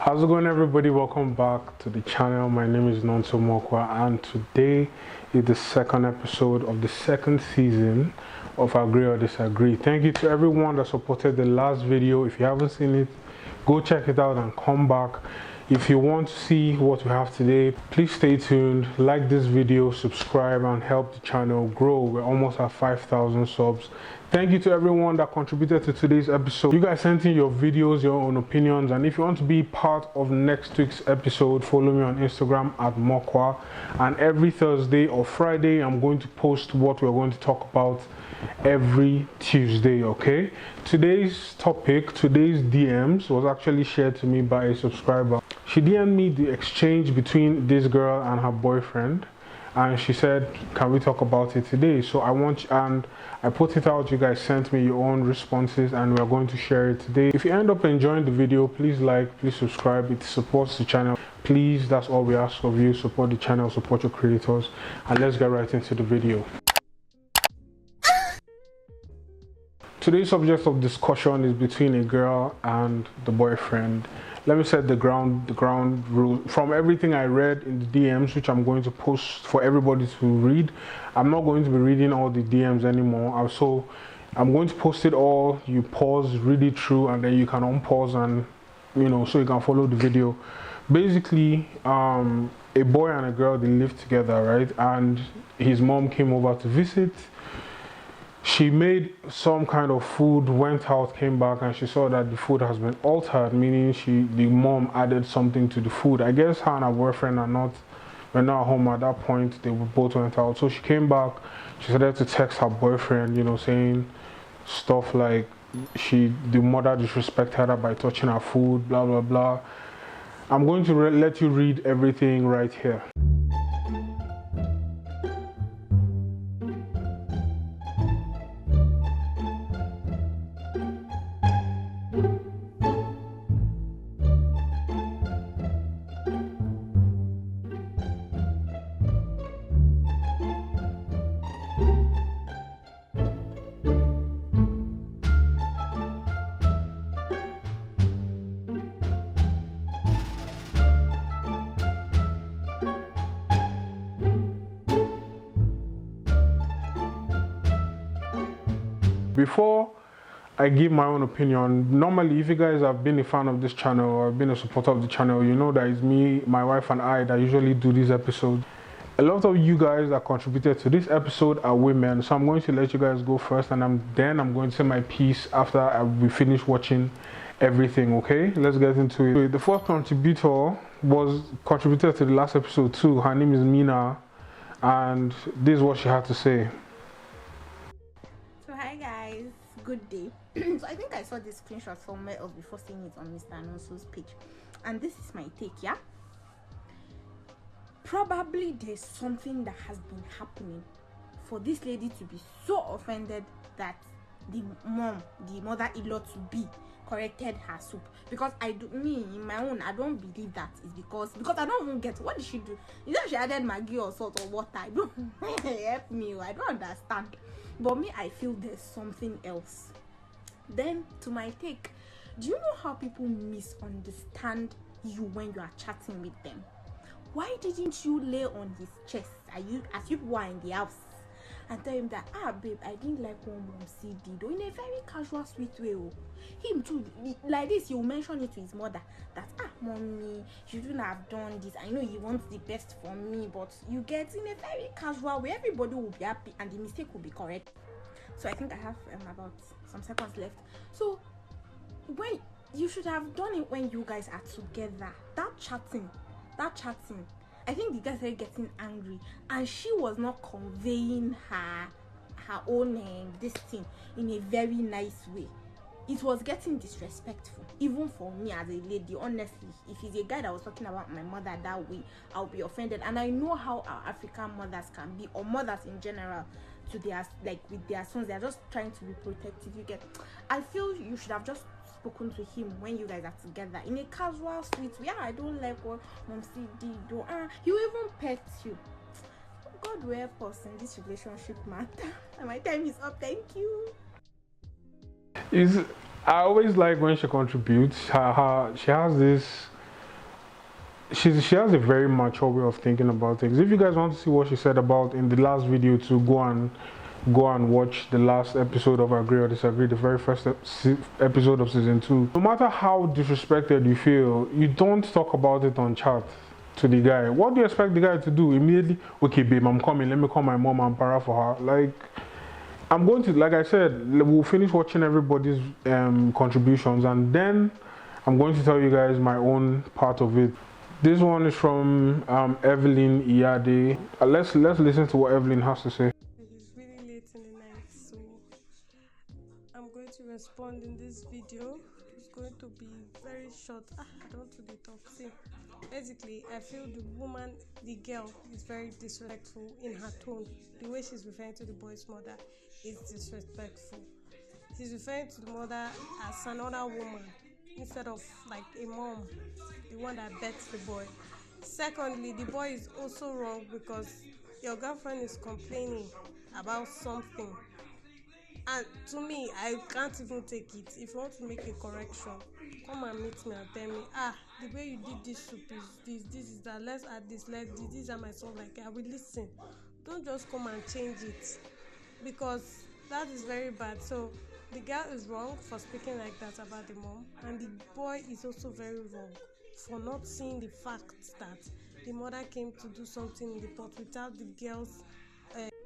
How's it going, everybody? Welcome back to the channel. My name is Nonso Mokwuah, and today is the second episode of the second season of Agree or Disagree. Thank you to everyone that supported the last video. If you haven't seen it, go check it out and come back. If you want to see what we have today, please stay tuned, like this video, subscribe, and help the channel grow. We're almost at 5,000 subs. Thank you to everyone that contributed to today's episode. You guys sent in your videos, your own opinions, and if you want to be part of next week's episode, follow me on Instagram at Mokwuah. And every Thursday or Friday, I'm going to post what we're going to talk about every Tuesday, okay? Today's topic, today's DMs was actually shared to me by a subscriber. She DM'd me the exchange between this girl and her boyfriend, and she said, can we talk about it today? So I put it out. You guys sent me your own responses and we're going to share it today. If you end up enjoying the video, please like, please subscribe. It supports the channel. Please, that's all we ask of you. Support the channel, support your creators, and let's get right into the video. Today's subject of discussion is between a girl and the boyfriend. Let me set the ground rule. From everything I read in the DMs, which I'm going to post for everybody to read, I'm not going to be reading all the DMs anymore. So I'm going to post it all. You pause, read it through, and then you can unpause and, so you can follow the video. Basically, a boy and a girl, they live together, right? And his mom came over to visit. She made some kind of food, went out, came back, and she saw that the food has been altered, meaning the mom added something to the food. I guess her and her boyfriend were not home at that point. They both went out. So she came back. She started to text her boyfriend, saying stuff like the mother disrespected her by touching her food, blah, blah, blah. I'm going to let you read everything right here. Before I give my own opinion, normally if you guys have been a fan of this channel or been a supporter of the channel, you know that it's me, my wife and I that usually do these episodes. A lot of you guys that contributed to this episode are women, so I'm going to let you guys go first, and then I'm going to say my piece after we finish watching everything, okay? Let's get into it. The first contributor contributed to the last episode too. Her name is Mina, and this is what she had to say. Hi guys, good day. So I think I saw this screenshot somewhere else before seeing it on Mr. Nonso's page, and this is my take. Yeah, probably there's something that has been happening for this lady to be so offended that the mother-in-law to be corrected her soup. Because in my own, I don't believe that is because I don't even get what did she do. Is that she added Maggi or salt or water? I don't help me. I don't understand. But me, I feel there's something else. Then to my take, do you know how people misunderstand you when you are chatting with them? Why didn't you lay on his chest as you were in the house and tell him that, babe, I didn't like what mom did, though, in a very casual, sweet way. Him too, like this, he will mention it to his mother that, mommy, you shouldn't have done this. I know you want the best for me, but you get in a very casual way. Everybody will be happy and the mistake will be correct. So I think I have about some seconds left. So when you should have done it when you guys are together, that chatting, I think the guy started getting angry, and she was not conveying her own this thing in a very nice way. It was getting disrespectful, even for me as a lady. Honestly, if he's a guy that was talking about my mother that way, I'll be offended. And I know how our African mothers can be, or mothers in general, to their with their sons. They're just trying to be protective. I feel you should have just spoken to him when you guys are together in a casual, sweet way. I don't like what mom did. He will even pet you. God will help us in this relationship matter. And my time is up. Thank you. I always like when she contributes. She has this she has a very mature way of thinking about things. If you guys want to see what she said about in the last video, to go and watch the last episode of Agree or Disagree, the very first episode of season 2. No matter how disrespected you feel, you don't talk about it on chat to the guy. What do you expect the guy to do? Immediately, okay babe, I'm coming, let me call my mom and para for her. Like, I'm going to, like I said, we'll finish watching everybody's contributions, and then I'm going to tell you guys my own part of it. This one is from Evelyn Iyade. Let's listen to what Evelyn has to say. It's really late in the night, so I'm going to respond in this video. It's going to be very short. I don't want to be talk. See, basically, I feel the girl is very disrespectful in her tone. The way she's referring to the boy's mother is disrespectful. She's referring to the mother as another woman instead of like a mom, the one that bets the boy. Secondly, the boy is also wrong because your girlfriend is complaining about something, and to me, I can't even take it. If you want to make a correction, come and meet me and tell me, the way you did this soup is this is that, let's add this, these are my son, like, I will listen. Don't just come and change it, because that is very bad. So the girl is wrong for speaking like that about the mom, and the boy is also very wrong for not seeing the fact that the mother came to do something in the pot without the girl's.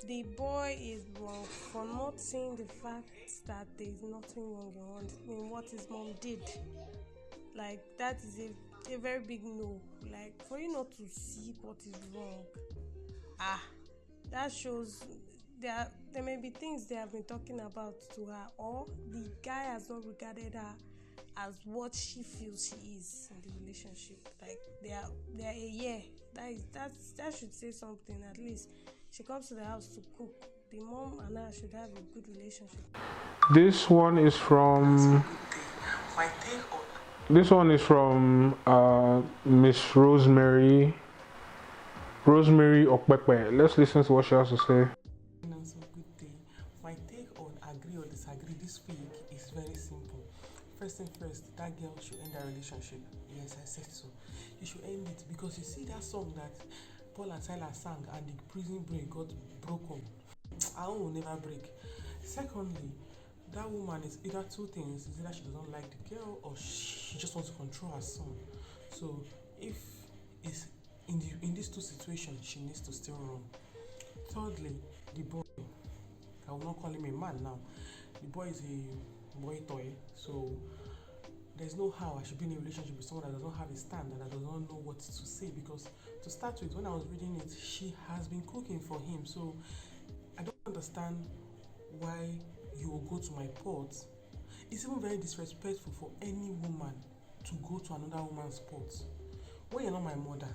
The boy is wrong for not seeing the fact that there is nothing wrong in what his mom did. Like, that is a very big no. Like, for you not to see what is wrong, that shows there may be things they have been talking about to her, or the guy has not regarded her as what she feels she is in the relationship. Like, they are a year. That should say something. At least she comes to the house to cook. The mom and her should have a good relationship. This one is from Miss Rosemary Okpekpe. Let's listen to what she has to say. Nonso, good day. My take on agree or disagree this week is very simple. First thing first, that girl should end her relationship. Yes, I said so. You should end it, because you see that song that Paul and Silas sang and the prison break got broken. Our own will never break. Secondly, that woman is either two things. It's either she doesn't like the girl, or she just wants to control her son. So if it's in these two situations, she needs to still run. Thirdly, the boy, I will not call him a man now. The boy is a boy toy, so there's no how I should be in a relationship with someone that doesn't have a stand and that does not know what to say. Because to start with, when I was reading it, she has been cooking for him, so I don't understand why you will go to my pot. It's even very disrespectful for any woman to go to another woman's pot when you're not my mother.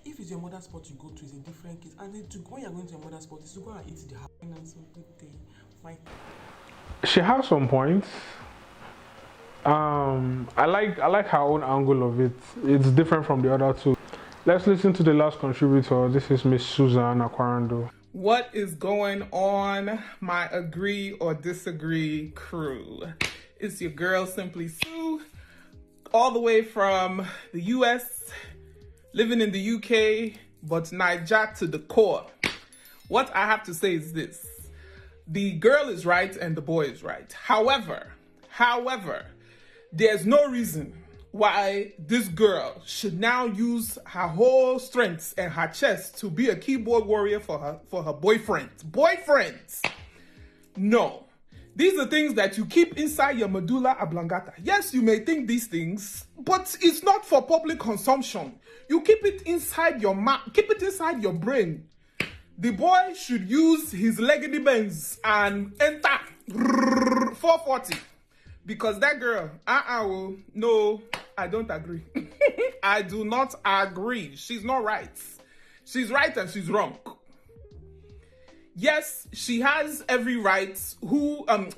If it's your mother's spot you go to, is a different case. And then when you're going to your mother's spot, is to go and eat the house. So good day. She has some points. I like her own angle of it. It's different from the other two. Let's listen to the last contributor. This is Miss Susan Aquarando. What is going on, my agree or disagree crew? It's your girl Simply Sue, all the way from the US, living in the UK, but Niger to the core. What I have to say is this: the girl is right and the boy is right. However, there's no reason why this girl should now use her whole strength and her chest to be a keyboard warrior for her boyfriends. No. These are things that you keep inside your medulla oblongata. Yes, you may think these things, but it's not for public consumption. You keep it inside your mouth, keep it inside your brain. The boy should use his leggedy bends and enter 440. Because that girl, no, I don't agree. I do not agree. She's not right. She's right and she's wrong. Yes, she has every right,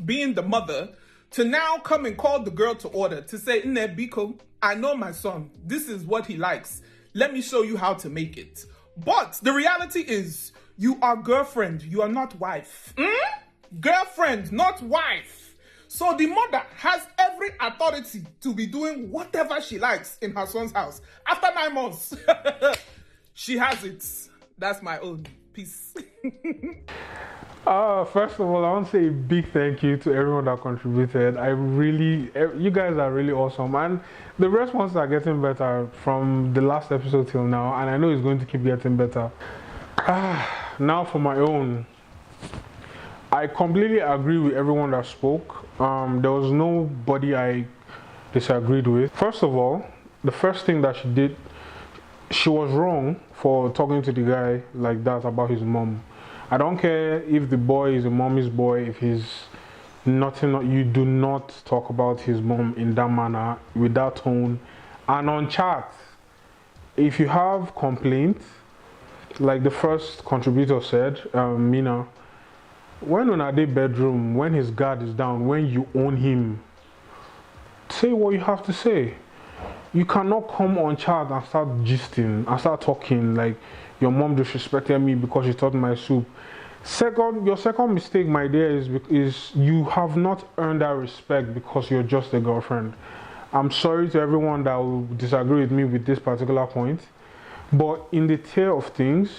being the mother, to now come and call the girl to order, to say, Biko, I know my son. This is what he likes. Let me show you how to make it. But the reality is, you are girlfriend. You are not wife. Girlfriend, not wife. So the mother has every authority to be doing whatever she likes in her son's house. After 9 months, she has it. That's my own. Peace. First of all, I want to say a big thank you to everyone that contributed. You guys are really awesome, and the responses are getting better from the last episode till now, and I know it's going to keep getting better. Now for my own, I completely agree with everyone that spoke. There was nobody I disagreed with. First of all, the first thing that she did, she was wrong for talking to the guy like that about his mom. I don't care if the boy is a mommy's boy, if he's nothing, you do not talk about his mom in that manner, with that tone. And on chat, if you have complaints, like the first contributor said, Mina, when on a day bedroom, when his guard is down, when you own him, say what you have to say. You cannot come on chat and start gisting and start talking like your mom disrespected me because she taught my soup. Your second mistake, my dear, is you have not earned that respect because you're just a girlfriend. I'm sorry to everyone that will disagree with me with this particular point, but in the tail of things,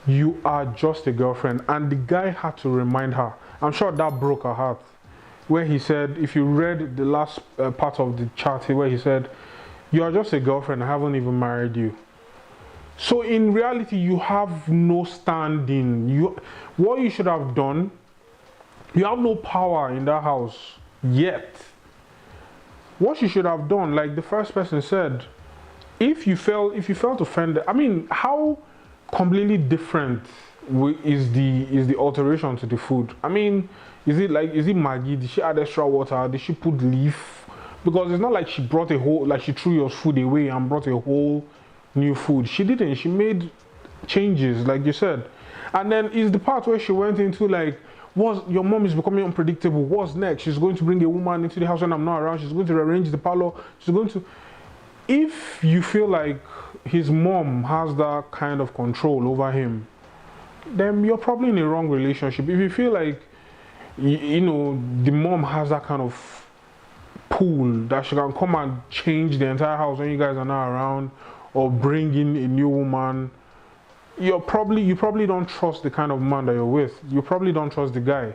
you are just a girlfriend, and the guy had to remind her. I'm sure that broke her heart. Where he said, if you read the last part of the chat, where he said, "You are just a girlfriend, I haven't even married you." So in reality, you have no standing. What you should have done, you have no power in that house yet. What you should have done, like the first person said, if you felt offended, I mean, how completely different is the alteration to the food? I mean, is it Maggi? Did she add extra water? Did she put leaf? Because it's not like she brought she threw your food away and brought a whole new food. She didn't. She made changes, like you said. And then is the part where she went into like, your mom is becoming unpredictable. What's next? She's going to bring a woman into the house when I'm not around. She's going to rearrange the parlor. She's going to. If you feel like his mom has that kind of control over him, then you're probably in a wrong relationship. If you feel like, the mom has that kind of pull that she can come and change the entire house when you guys are not around, or bring in a new woman, you probably don't trust the kind of man that you're with. You probably don't trust the guy,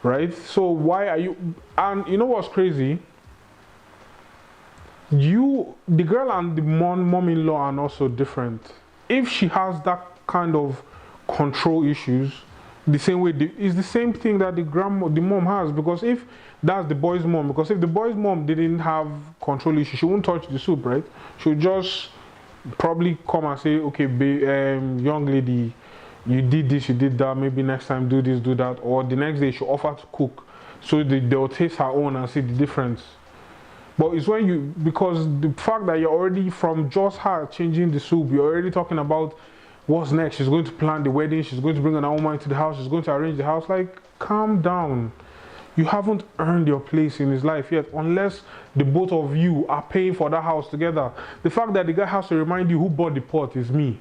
right? So why are you? And you know what's crazy? The girl and the mom-in-law are not so different. If she has that kind of control issues, the same way it's the same thing that the mom has. Because if that's the boy's mom, because if the boy's mom didn't have control issues, she won't touch the soup, right? She'll just probably come and say, okay, young lady, you did this, you did that, maybe next time do this, do that. Or the next day she'll offer to cook, so they'll taste her own and see the difference. But it's because the fact that you're already, from just her changing the soup, you're already talking about what's next. She's going to plan the wedding, she's going to bring another woman into the house, she's going to arrange the house. Like, calm down. You haven't earned your place in his life yet, unless the both of you are paying for that house together. The fact that the guy has to remind you who bought the pot is me,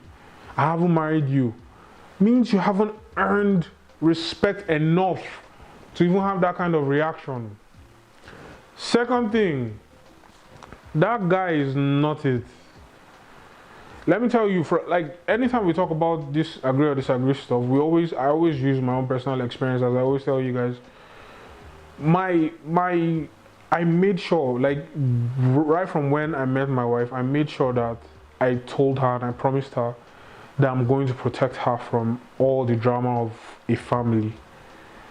I haven't married you, means you haven't earned respect enough to even have that kind of reaction. Second thing, that guy is not it. Let me tell you, anytime we talk about this agree or disagree stuff, I always use my own personal experience, as I always tell you guys. I made sure, right from when I met my wife, I made sure that I told her and I promised her that I'm going to protect her from all the drama of a family,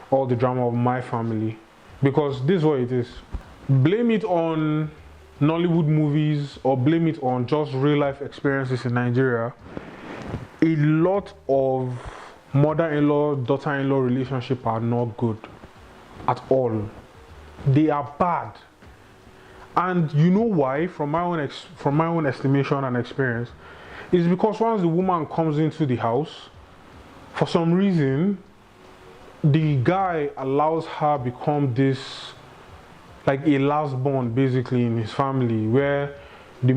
all the drama of my family. Because this is what it is. Blame it on Nollywood movies or blame it on just real life experiences in Nigeria. A lot of mother-in-law, daughter-in-law relationships are not good at all. They are bad. And you know why? From my own estimation and experience, is because once the woman comes into the house, for some reason, the guy allows her become this, like a last born basically in his family, where the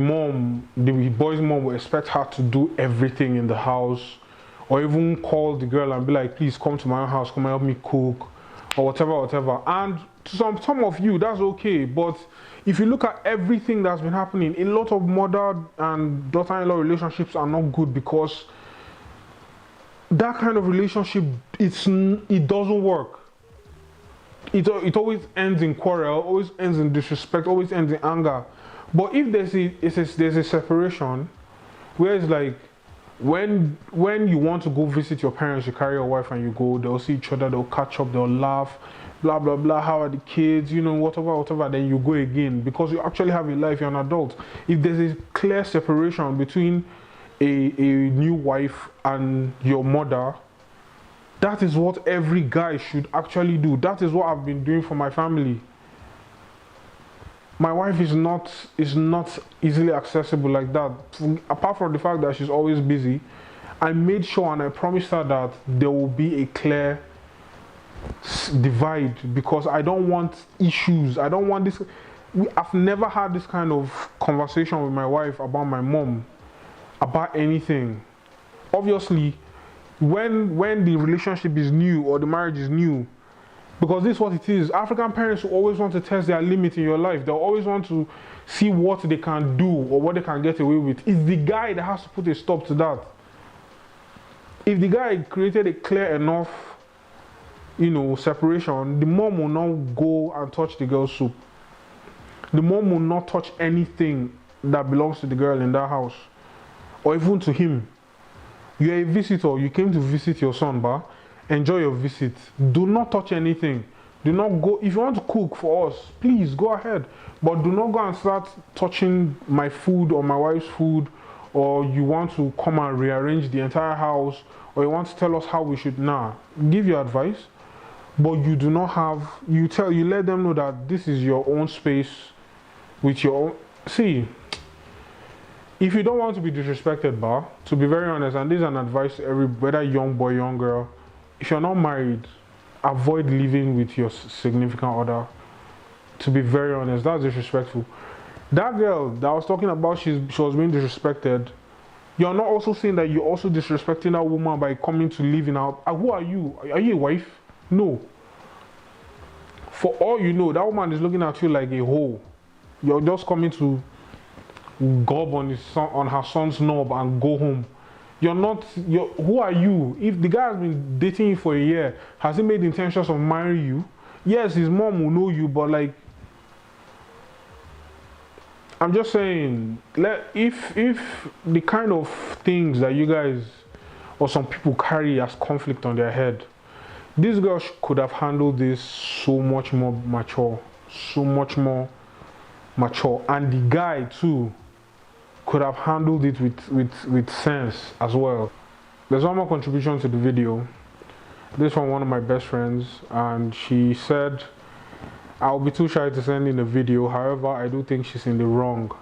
boy's mom will expect her to do everything in the house, or even call the girl and be like, please come to my house, come and help me cook, or whatever. And to some of you, that's okay. But if you look at everything that's been happening, a lot of mother and daughter-in-law relationships are not good because that kind of relationship, it doesn't work. It always ends in quarrel, always ends in disrespect, always ends in anger. But if there's a separation, where it's like when you want to go visit your parents, you carry your wife and you go, they'll see each other, they'll catch up, they'll laugh, blah blah blah, how are the kids, whatever, then you go again because you actually have a life, you're an adult. If there's a clear separation between a new wife and your mother, that is what every guy should actually do. That is what I've been doing for my family. My wife is not easily accessible like that. Apart from the fact that she's always busy, I made sure and I promised her that there will be a clear divide because I don't want issues. I don't want this. I've never had this kind of conversation with my wife about my mom, about anything. Obviously, when the relationship is new or the marriage is new, because this is what it is. African parents will always want to test their limit in your life. They'll always want to see what they can do or what they can get away with. It's the guy that has to put a stop to that. If the guy created a clear enough, separation, the mom will not go and touch the girl's soup. The mom will not touch anything that belongs to the girl in that house, or even to him. You're a visitor. You came to visit your son, ba. Enjoy your visit. Do not touch anything. Do not go. If you want to cook for us, please go ahead. But do not go and start touching my food or my wife's food, or you want to come and rearrange the entire house, or you want to tell us how we should. Give your advice, but you do not have. You let them know that this is your own space with your own. See. If you don't want to be disrespected, to be very honest, and this is an advice to whether young boy, young girl, if you're not married, avoid living with your significant other. To be very honest, that's disrespectful. That girl that I was talking about, she was being disrespected. You're not also saying that you're also disrespecting that woman by coming to live in her. Who are you? Are you a wife? No. For all you know, that woman is looking at you like a hoe. You're just coming to gob on her son's knob and go home. Who are you? If the guy has been dating you for a year, has he made intentions of marrying you? Yes, his mom will know you, but I'm just saying, if the kind of things that you guys or some people carry as conflict on their head, this girl could have handled this so much more mature, and the guy too could have handled it with sense as well. There's one more contribution to the video. This from one of my best friends, and she said, I'll be too shy to send in a video, however I do think she's in the wrong,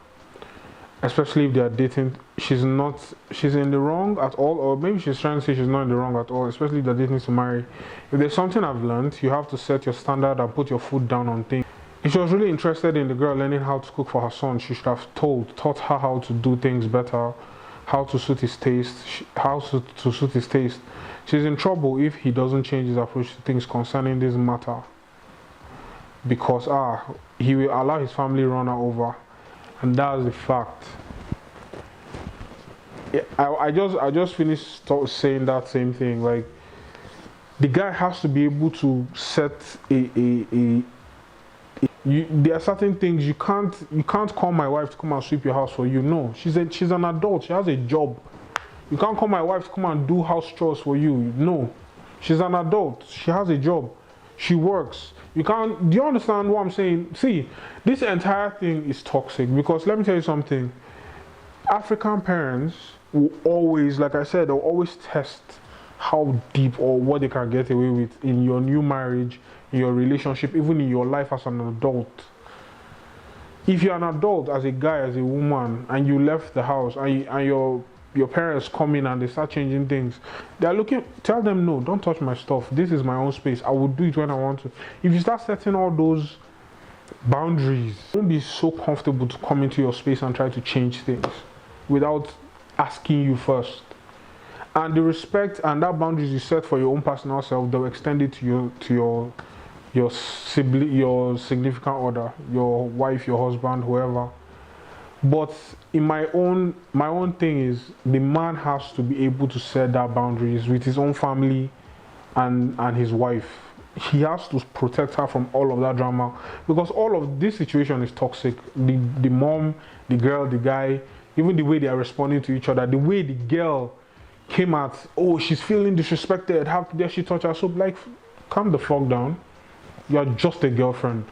especially if they are dating. She's in the wrong at all, or maybe she's trying to say she's not in the wrong at all, especially if they're dating to marry. If there's something I've learned, you have to set your standard and put your foot down on things. If she was really interested in the girl learning how to cook for her son, she should have taught her how to do things better, how to suit his taste, to suit his taste. She's in trouble if he doesn't change his approach to things concerning this matter, because he will allow his family run her over, and that's the fact. I just finished saying that same thing. Like, the guy has to be able to set there are certain things you can't call my wife to come and sweep your house for you. No, she's an adult. She has a job. You can't call my wife to come and do house chores for you. No, she's an adult. She has a job. She works. You can't. Do you understand what I'm saying? See, this entire thing is toxic because let me tell you something. African parents will always, like I said, they'll always test how deep or what they can get away with in your new marriage, in your relationship, even in your life as an adult. If you're an adult, as a guy, as a woman, and you left the house and your parents come in and they start changing things, they're looking, tell them, no, don't touch my stuff. This is my own space. I will do it when I want to. If you start setting all those boundaries, don't be so comfortable to come into your space and try to change things without asking you first. And the respect and that boundaries you set for your own personal self, they'll extend it to your sibling, your significant other, your wife, your husband, whoever. But in my own thing is the man has to be able to set that boundaries with his own family and his wife. He has to protect her from all of that drama, because all of this situation is toxic. The mom, the girl, the guy, even the way they are responding to each other, the way the girl came at, oh, she's feeling disrespected, how dare she touch her soap? Like, calm the fuck down. You're just a girlfriend.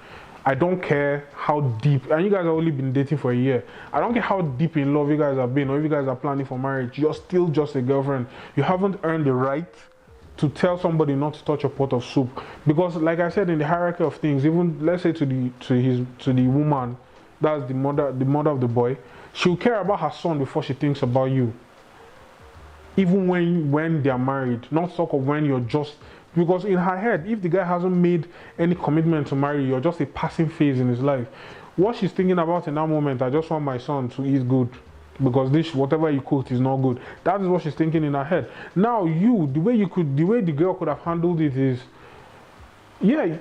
I don't care how deep, and you guys have only been dating for a year. I don't care how deep in love you guys have been, or if you guys are planning for marriage. You're still just a girlfriend. You haven't earned the right to tell somebody not to touch a pot of soup, because, like I said, in the hierarchy of things, even let's say to the woman, that's the mother of the boy, she'll care about her son before she thinks about you. Even when they're married, not talk of when you're just. Because in her head, if the guy hasn't made any commitment to marry you, you're just a passing phase in his life. What she's thinking about in that moment, I just want my son to eat good, because this whatever you cooked is not good. That is what she's thinking in her head. Now the way the girl could have handled it is, yeah,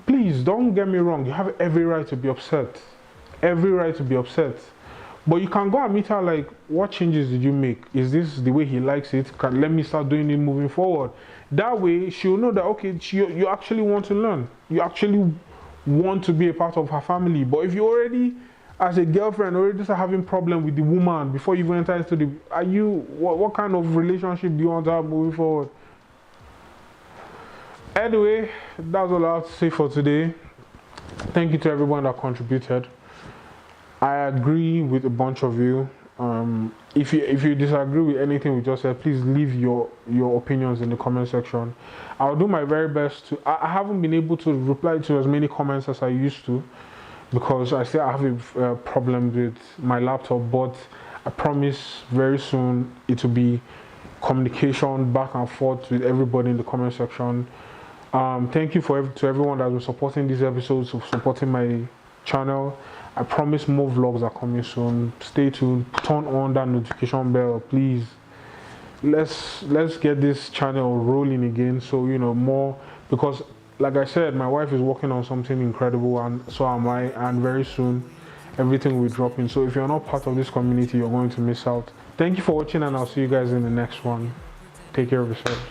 please don't get me wrong. You have every right to be upset, every right to be upset. But you can go and meet her like, what changes did you make? Is this the way he likes it? Let me start doing it moving forward. That way, she'll know that, okay, you actually want to learn. You actually want to be a part of her family. But if you already, as a girlfriend, already start having problem with the woman before you even enter into what kind of relationship do you want to have moving forward? Anyway, that's all I have to say for today. Thank you to everyone that contributed. I agree with a bunch of you. If you disagree with anything we just said, please leave your opinions in the comment section. I'll do my very best to. I haven't been able to reply to as many comments as I used to, because I still have a problem with my laptop. But I promise very soon it will be communication back and forth with everybody in the comment section. Thank you to everyone that's been supporting these episodes, supporting my channel. I promise more vlogs are coming soon. Stay tuned. Turn on that notification bell, please. Let's get this channel rolling again. So more, because like I said, my wife is working on something incredible, and so am I. And very soon, everything will be dropping. So if you're not part of this community, you're going to miss out. Thank you for watching, and I'll see you guys in the next one. Take care of yourselves.